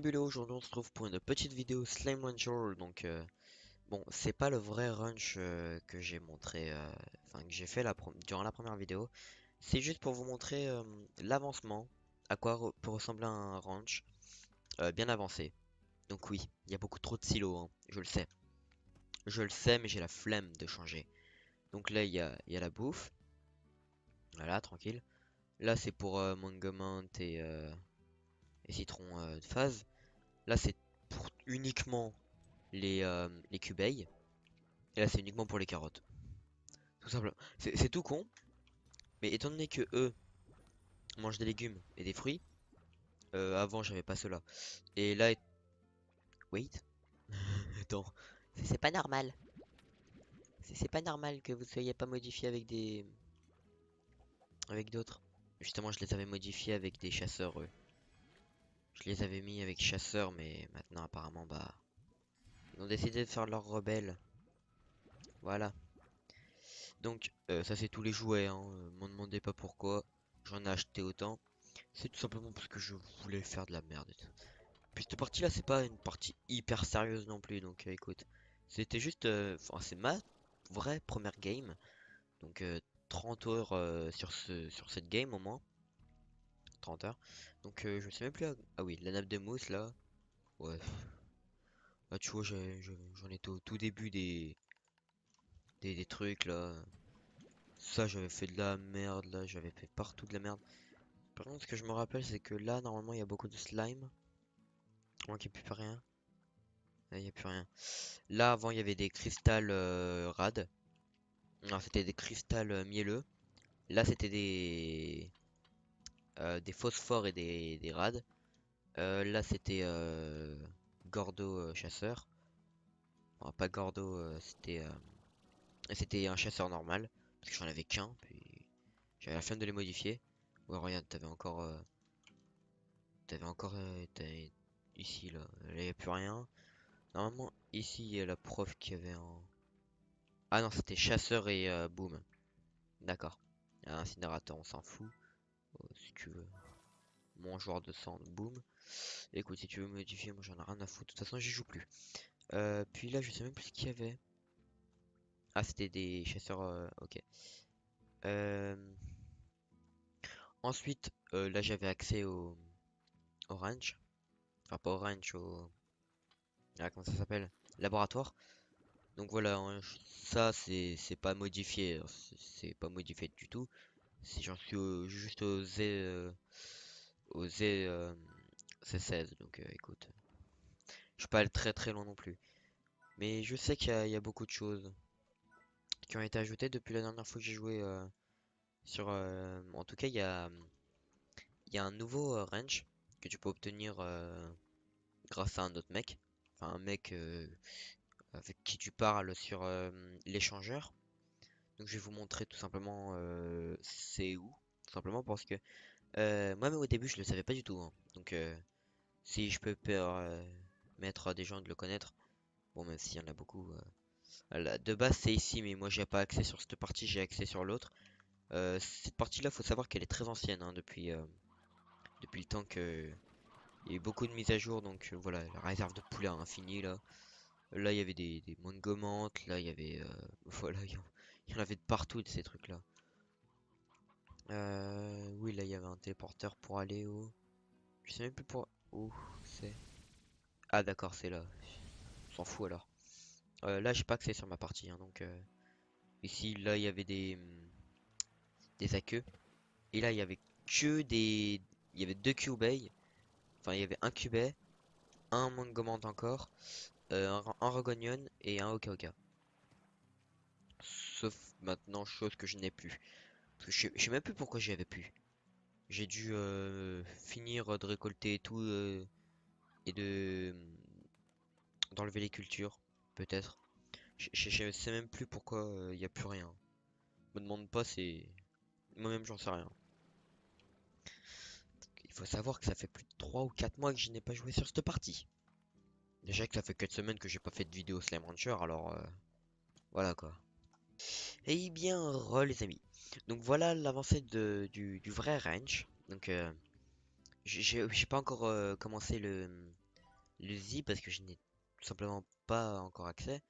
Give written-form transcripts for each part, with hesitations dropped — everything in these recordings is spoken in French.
Nebula, aujourd'hui on se retrouve pour une petite vidéo Slime Rancher. Donc bon, c'est pas le vrai ranch que j'ai montré, enfin que j'ai fait durant la première vidéo. C'est juste pour vous montrer l'avancement, à quoi peut ressembler un ranch bien avancé. Donc oui, il y a beaucoup trop de silos, hein, je le sais. Je le sais, mais j'ai la flemme de changer. Donc là, il y a la bouffe. Voilà, tranquille. Là, c'est pour Mangomant et Citron de phase. Là, c'est pour uniquement les cubeilles. Et là, c'est uniquement pour les carottes. Tout simplement. C'est tout con. Mais étant donné que eux mangent des légumes et des fruits, avant, j'avais pas cela. Et là, wait. Attends. C'est pas normal. C'est pas normal que vous soyez pas modifié avec avec d'autres. Justement, je les avais modifiés avec des chasseurs, eux. Je les avais mis avec chasseurs, mais maintenant, apparemment, bah. Ils ont décidé de faire leur rebelle. Voilà. Donc, ça, c'est tous les jouets, hein. M'en demandez pas pourquoi. J'en ai acheté autant. C'est tout simplement parce que je voulais faire de la merde. Puis cette partie là, c'est pas une partie hyper sérieuse non plus, donc écoute. C'était juste, enfin c'est ma vraie première game, donc 30 heures sur cette game au moins, 30 heures. Donc je sais même plus, ah oui, la nappe de mousse là, ouais. Là tu vois, j'en étais au tout début des trucs là. Ça j'avais fait de la merde là, j'avais fait partout de la merde. Par contre ce que je me rappelle c'est que là normalement il y a beaucoup de slime. Moi qui plus rien. Il n'y a plus rien. Là, avant, il y avait des cristals rades. Non, c'était des cristals mielleux. Là, c'était des phosphores et des rades. Là, c'était Gordo chasseur. Enfin, pas Gordo, c'était un chasseur normal. Parce que j'en avais qu'un. Puis j'avais la flemme de les modifier. Ouais, regarde, ici, là. Là, il n'y a plus rien. Normalement, ici, il y a la prof qui avait un. Ah non, c'était chasseur et boom. D'accord. Un incinérateur, on s'en fout. Si tu veux. Mon joueur de sang, boum. Écoute, si tu veux modifier, moi j'en ai rien à foutre. De toute façon, j'y joue plus. Puis là, je sais même plus ce qu'il y avait. Ah, c'était des chasseurs. Ok. Euh, Ensuite, là, j'avais accès au ranch. Enfin, pas au ranch, ah, comment ça s'appelle? Laboratoire. Donc voilà, hein, ça, c'est pas modifié, hein. C'est pas modifié du tout. Si j'en suis juste au Z, c'est 16. Donc écoute. Je suis pas allé très très loin non plus. Mais je sais qu'il y a beaucoup de choses qui ont été ajoutées depuis la dernière fois que j'ai joué En tout cas, il y a un nouveau range que tu peux obtenir grâce à un autre mec. Enfin, un mec avec qui tu parles sur l'échangeur. Donc je vais vous montrer tout simplement c'est où. Tout simplement parce que moi-même au début je le savais pas du tout, hein. Donc si je peux permettre à des gens de le connaître, bon même s'il y en a beaucoup. De base c'est ici, mais moi j'ai pas accès sur cette partie, j'ai accès sur l'autre. Cette partie-là, faut savoir qu'elle est très ancienne, hein, depuis le temps que il y a eu beaucoup de mises à jour. Donc voilà, la réserve de poulet à infini là. Là il y avait des mangomantes, là il y avait voilà, il y en avait de partout de ces trucs-là. Oui, là il y avait un téléporteur pour aller où? Je sais même plus pour où c'est. Ah d'accord, c'est là. On s'en fout alors. Là j'ai pas accès sur ma partie, hein, donc ici là il y avait des aqueux. Et là, il y avait que des. Il y avait deux Cubey. Enfin, il y avait un Cubey, un Mangomant encore, un Rogonion et un Oka Oka. Sauf maintenant, chose que je n'ai plus. Parce que je sais même plus pourquoi j'y avais plus. J'ai dû finir de récolter tout et de d'enlever les cultures, peut-être. Je sais même plus pourquoi il n'y a plus rien. Me demande pas, c'est. Moi-même, j'en sais rien. Il faut savoir que ça fait plus de 3 ou 4 mois que je n'ai pas joué sur cette partie. Déjà que ça fait 4 semaines que j'ai pas fait de vidéo Slime Rancher, alors voilà quoi. Eh bien, les amis. Donc voilà l'avancée du vrai ranch. Donc j'ai pas encore commencé le Z parce que je n'ai tout simplement pas encore accès.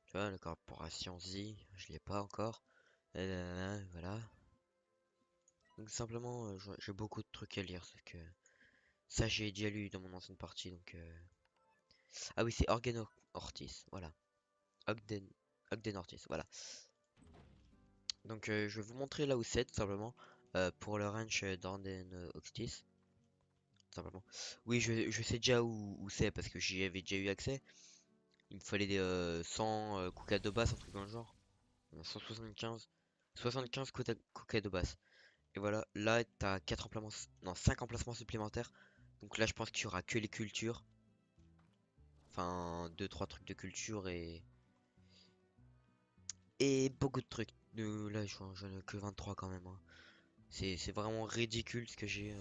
Tu vois, la corporation Z, je l'ai pas encore. Voilà. Donc simplement, j'ai beaucoup de trucs à lire, sauf que ça j'ai déjà lu dans mon ancienne partie, donc ah oui, c'est Organ Ortiz, voilà. Ogden, Ogden Ortiz, voilà. Donc je vais vous montrer là où c'est, tout simplement, pour le ranch d'Orden Ortiz, tout simplement. Oui, je sais déjà où c'est, parce que j'y avais déjà eu accès. Il me fallait des 100 Kuka de base, un truc dans le genre. 175, 75 Kuka de base. Et voilà, là t'as 4 emplacements, non 5 emplacements supplémentaires. Donc là je pense qu'il y aura que les cultures. Enfin, deux trois trucs de culture et beaucoup de trucs. Là j'en ai que 23 quand même, hein. C'est vraiment ridicule ce que j'ai.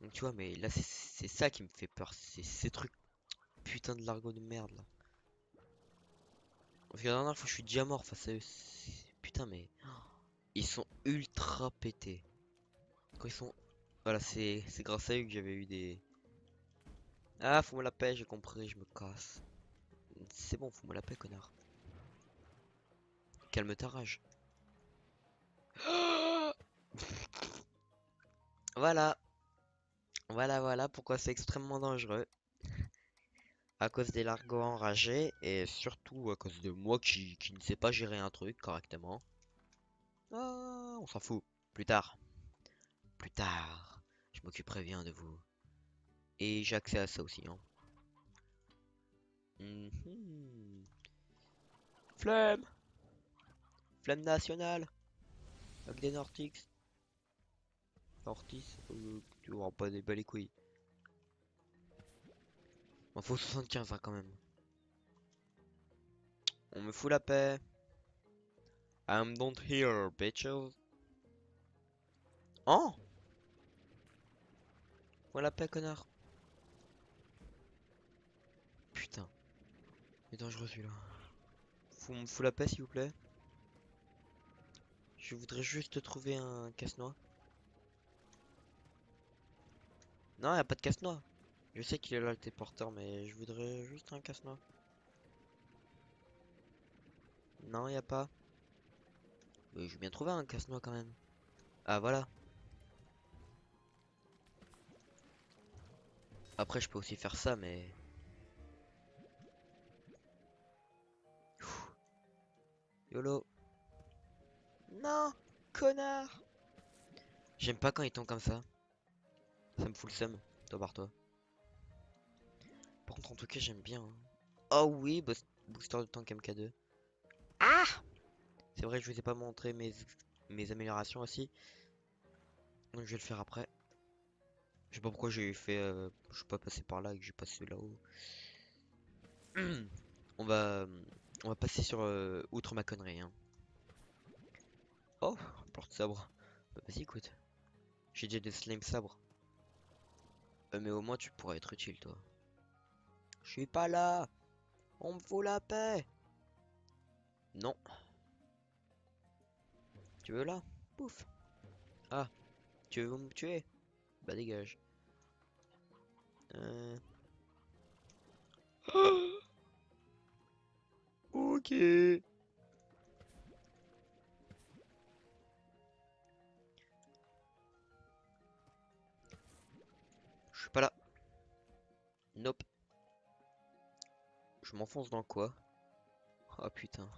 Donc tu vois, mais là c'est ça qui me fait peur. C'est ces trucs putain de l'argot de merde là. Parce que la dernière fois je suis déjà mort face à eux. Putain mais ils sont ultra pétés. Quand ils sont... Voilà, c'est grâce à eux que j'avais eu des... Ah, fous-moi la paix, j'ai compris, je me casse. C'est bon, fous-moi la paix, connard. Calme ta rage. Voilà, voilà pourquoi c'est extrêmement dangereux. À cause des largos enragés et surtout à cause de moi qui ne sais pas gérer un truc correctement. Ah, on s'en fout. Plus tard, plus tard, je m'occuperai bien de vous. Et j'ai accès à ça aussi, hein. Mhm. Flemme, flemme nationale. Avec des Nortix. Ortiz, tu vois pas des bas les couilles. M'en faut 75 hein, quand même. On me fout la paix. I'm don't here, bitches. Oh! Fous la paix, connard. Putain, il est dangereux celui-là. Me fout la paix, s'il vous plaît. Je voudrais juste trouver un casse-noix. Non, y a pas de casse-noix. Je sais qu'il est là le téléporteur, mais je voudrais juste un casse-noix. Non, y a pas. Mais je vais bien trouver un casse-noix quand même. Ah, voilà. Après, je peux aussi faire ça, mais... YOLO. Non, connard. J'aime pas quand ils tombent comme ça. Ça me fout le seum. Toi par toi. Par contre, en tout cas, j'aime bien, hein. Oh oui, booster de tank MK2. Ah! C'est vrai que je vous ai pas montré mes améliorations aussi. Donc je vais le faire après. Je sais pas pourquoi j'ai fait... je suis pas passé par là et que j'ai passé là-haut. On va... On va passer sur... outre ma connerie, hein. Oh! Porte-sabre. Bah vas-y, écoute. J'ai déjà des slime sabres. Mais au moins tu pourras être utile, toi. Je suis pas là! On me fout la paix! Non. Tu veux là? Pouf! Ah! Tu veux me tuer? Bah dégage. Euh... Ok. Je suis pas là. Nope. Je m'enfonce dans quoi? Oh putain.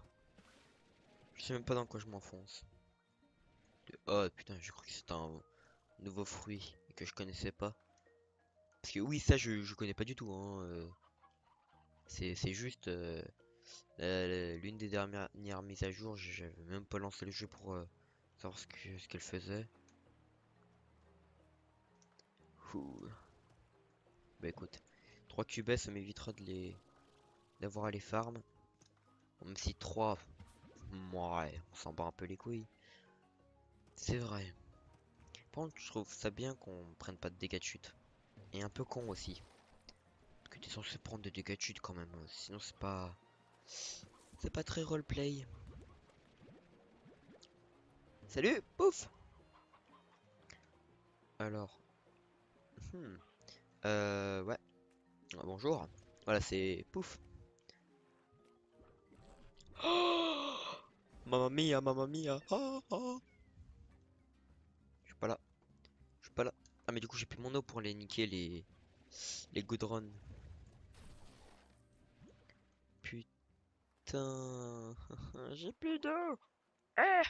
Je sais même pas dans quoi je m'enfonce. Oh putain, je crois que c'est un nouveau fruit et que je connaissais pas. Parce que oui, ça je connais pas du tout, hein. C'est juste l'une des dernières mises à jour. J'avais même pas lancé le jeu pour savoir ce qu'elle faisait. Ouh. Bah écoute, 3 cubes ça m'évitera de les d'avoir à les farm. Même si 3, ouais, on s'en bat un peu les couilles. C'est vrai. Par contre, je trouve ça bien qu'on prenne pas de dégâts de chute. Et un peu con aussi. Parce que t'es censé prendre des dégâts de chute quand même. Sinon c'est pas... C'est pas très roleplay. Salut, pouf. Alors. Ouais. Ah, bonjour. Voilà, c'est pouf. Oh, mamma mia, mamma mia. Ah, ah. Je suis pas là. Je suis pas là. Ah, mais du coup, j'ai plus mon eau pour les niquer, les goudrons. Putain. J'ai plus d'eau. Eh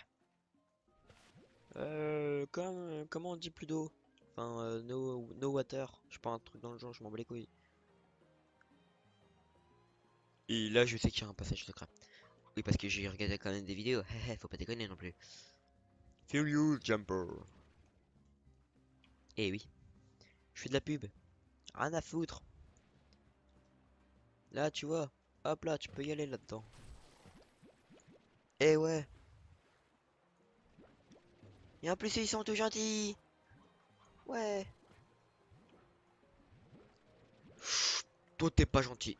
comment on dit plus d'eau? Enfin, no water. Je sais pas, un truc dans le genre, je m'en bats les couilles. Et là, je sais qu'il y a un passage secret. Oui, parce que j'ai regardé quand même des vidéos. Faut pas déconner non plus. Feel you, jumper. Eh oui, je fais de la pub. Rien à foutre. Là, tu vois. Hop là, tu peux y aller là-dedans. Eh ouais. Et en plus, ils sont tout gentils. Ouais. Toi, t'es pas gentil.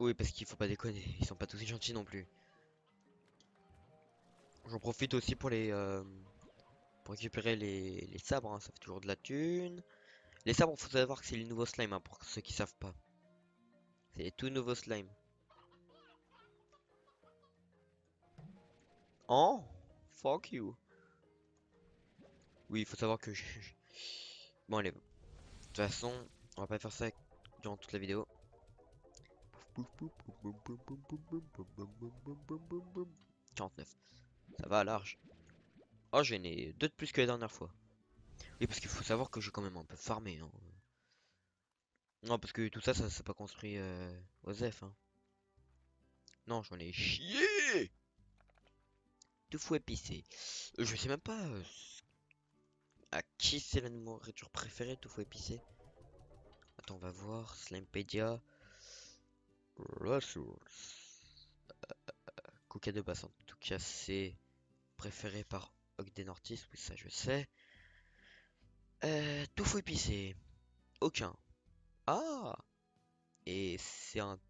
Oui, parce qu'il faut pas déconner. Ils sont pas tous gentils non plus. J'en profite aussi pour récupérer les sabres, hein. Ça fait toujours de la thune. Les sabres, faut savoir que c'est les nouveaux slime, hein, pour ceux qui savent pas. C'est les tout nouveaux slime. Oh, fuck you. Oui, il faut savoir que bon, allez. De toute façon, on va pas faire ça durant toute la vidéo. 49. Ça va à large. Oh, j'en ai deux de plus que la dernière fois. Oui, parce qu'il faut savoir que j'ai quand même un peu farmé, hein. Non, parce que tout ça, ça s'est pas construit aux F, hein. Non, j'en ai chié. Tout fou épicé. Je sais même pas à qui c'est la nourriture préférée, tout fou épicé. Attends, on va voir. Slimepedia. Ressources. Coca de basse, en tout cas, c'est préféré par Ogdenortis. Oui, ça, je sais. Tout fou épicé. Aucun. Ah! Et c'est un...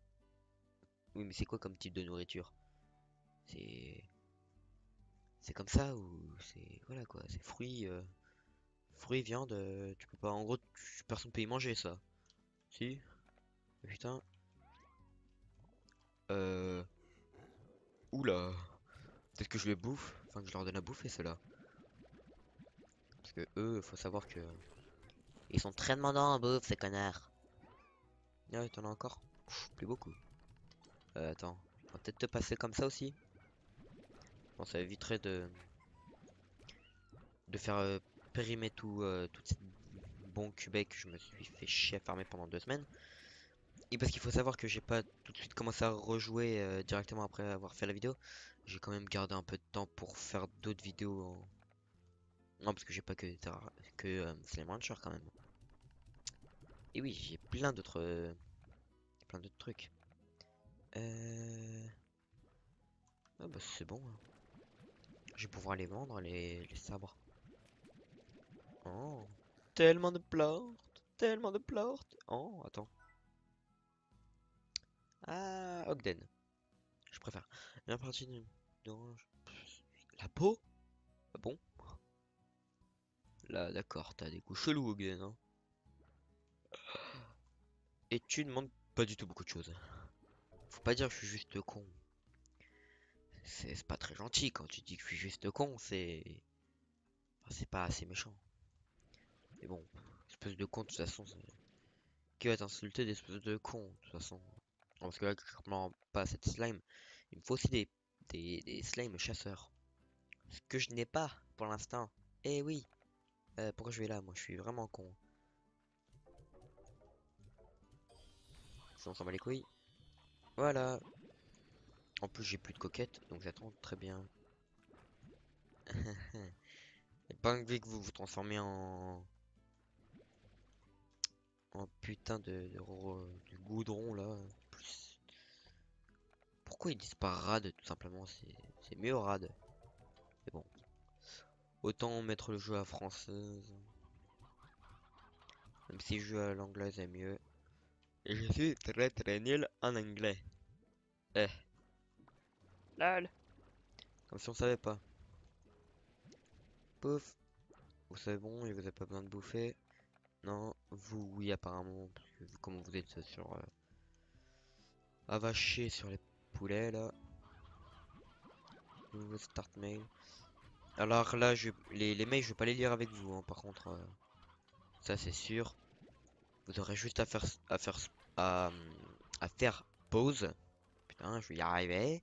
Oui, mais c'est quoi comme type de nourriture? C'est... C'est comme ça ou c'est... Voilà quoi, c'est fruits, fruits, viande, tu peux pas... En gros, personne peut y manger ça. Si? Putain. Euh... Oula. Peut-être que je les bouffe. Enfin, que je leur donne à bouffer ceux-là. Parce que eux, faut savoir que... Ils sont très demandants en bouffe, ces connards. Ah ouais, t'en as encore? Pff, plus beaucoup. Attends. On va peut-être te passer comme ça aussi. Bon, ça éviterait de faire périmer toute cette bon cubet que je me suis fait chier à farmer pendant 2 semaines. Et parce qu'il faut savoir que j'ai pas tout de suite commencé à rejouer directement après avoir fait la vidéo. J'ai quand même gardé un peu de temps pour faire d'autres vidéos. Non, parce que j'ai pas que Slime Rancher quand même. Et oui, j'ai plein d'autres trucs. Euh... Ah bah c'est bon, hein. Je vais pouvoir les vendre, les sabres. Oh, tellement de plantes, tellement de plantes. Oh, attends. Ah, Ogden, je préfère. La partie d'orange. La peau? Ah bon? Là, d'accord, t'as des goûts chelous, Ogden, hein. Et tu demandes pas du tout beaucoup de choses. Faut pas dire que je suis juste con. C'est pas très gentil quand tu dis que je suis juste con, enfin, c'est pas assez méchant. Mais bon, espèce de con, de toute façon, qui va t'insulter d'espèce de con, de toute façon. Parce que là, clairement, pas cette slime. Il me faut aussi des slimes chasseurs. Ce que je n'ai pas pour l'instant. Eh oui, pourquoi je vais là? Moi, je suis vraiment con. Ça, on s'en bat les couilles. Voilà. En plus, j'ai plus de coquettes, donc ça tombe très bien. Et pas envie que vous vous transformez en putain de goudron là. Plus... Pourquoi ils disent pas rad tout simplement? C'est mieux rad. Mais bon, autant mettre le jeu à française. Même si je joue à l'anglaise c'est mieux. Et je suis très très nul en anglais. Eh, lol. Comme si on savait pas. Pouf. Vous savez bon, et vous avez pas besoin de bouffer. Non. Vous, oui, apparemment, parce que vu comment vous êtes sur avaché sur les poulets là. Nouveau start mail. Alors là, les mails, je vais pas les lire avec vous, hein, par contre, ça c'est sûr. Vous aurez juste à, à faire pause. Putain, je vais y arriver.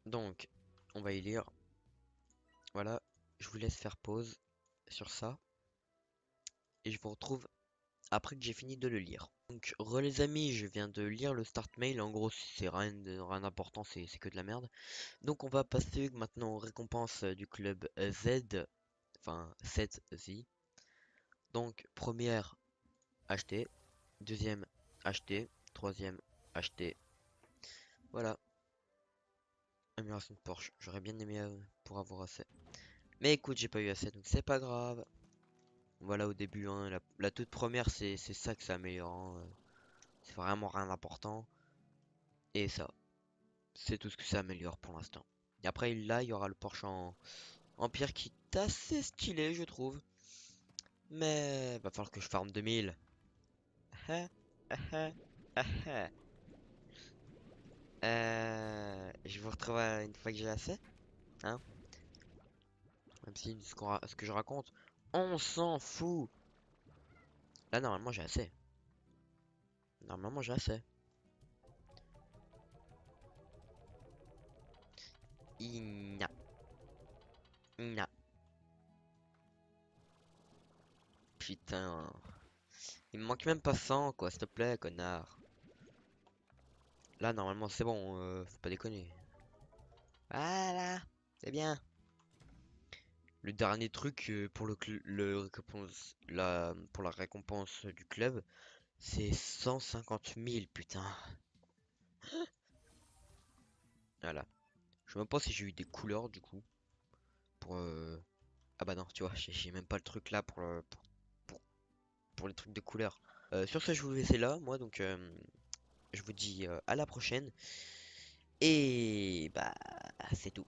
Donc, on va y lire. Voilà, je vous laisse faire pause sur ça. Et je vous retrouve après que j'ai fini de le lire. Donc, les amis, je viens de lire le start mail. En gros, c'est rien d'important, c'est que de la merde. Donc, on va passer maintenant aux récompenses du club Z. Enfin, 7Z. Donc, première, acheter. Deuxième, acheter. Troisième, acheter. Voilà, amélioration de Porsche. J'aurais bien aimé pour avoir assez. Mais écoute, j'ai pas eu assez, donc c'est pas grave. Voilà au début, hein, la toute première, c'est ça que ça améliore, hein, c'est vraiment rien d'important. Et ça, c'est tout ce que ça améliore pour l'instant. Et après, là, il y aura le Porsche en pierre qui est assez stylé, je trouve. Mais va falloir que je farme 2000. Je vous retrouve une fois que j'ai assez, hein. Même si ce que je raconte, on s'en fout. Là, normalement, j'ai assez. Normalement, j'ai assez. Ina. Ina. Putain. Il me manque même pas 100, quoi, s'il te plaît, connard. Là, normalement, c'est bon, faut pas déconner. Voilà, c'est bien. Le dernier truc pour pour la récompense du club, c'est 150 000, putain. Voilà. Je sais même pas si j'ai eu des couleurs, du coup. Pour, Ah bah non, tu vois, j'ai même pas le truc là pour, pour les trucs de couleurs. Sur ce, je vous laisse là, moi, donc je vous dis à la prochaine. Et bah, c'est tout.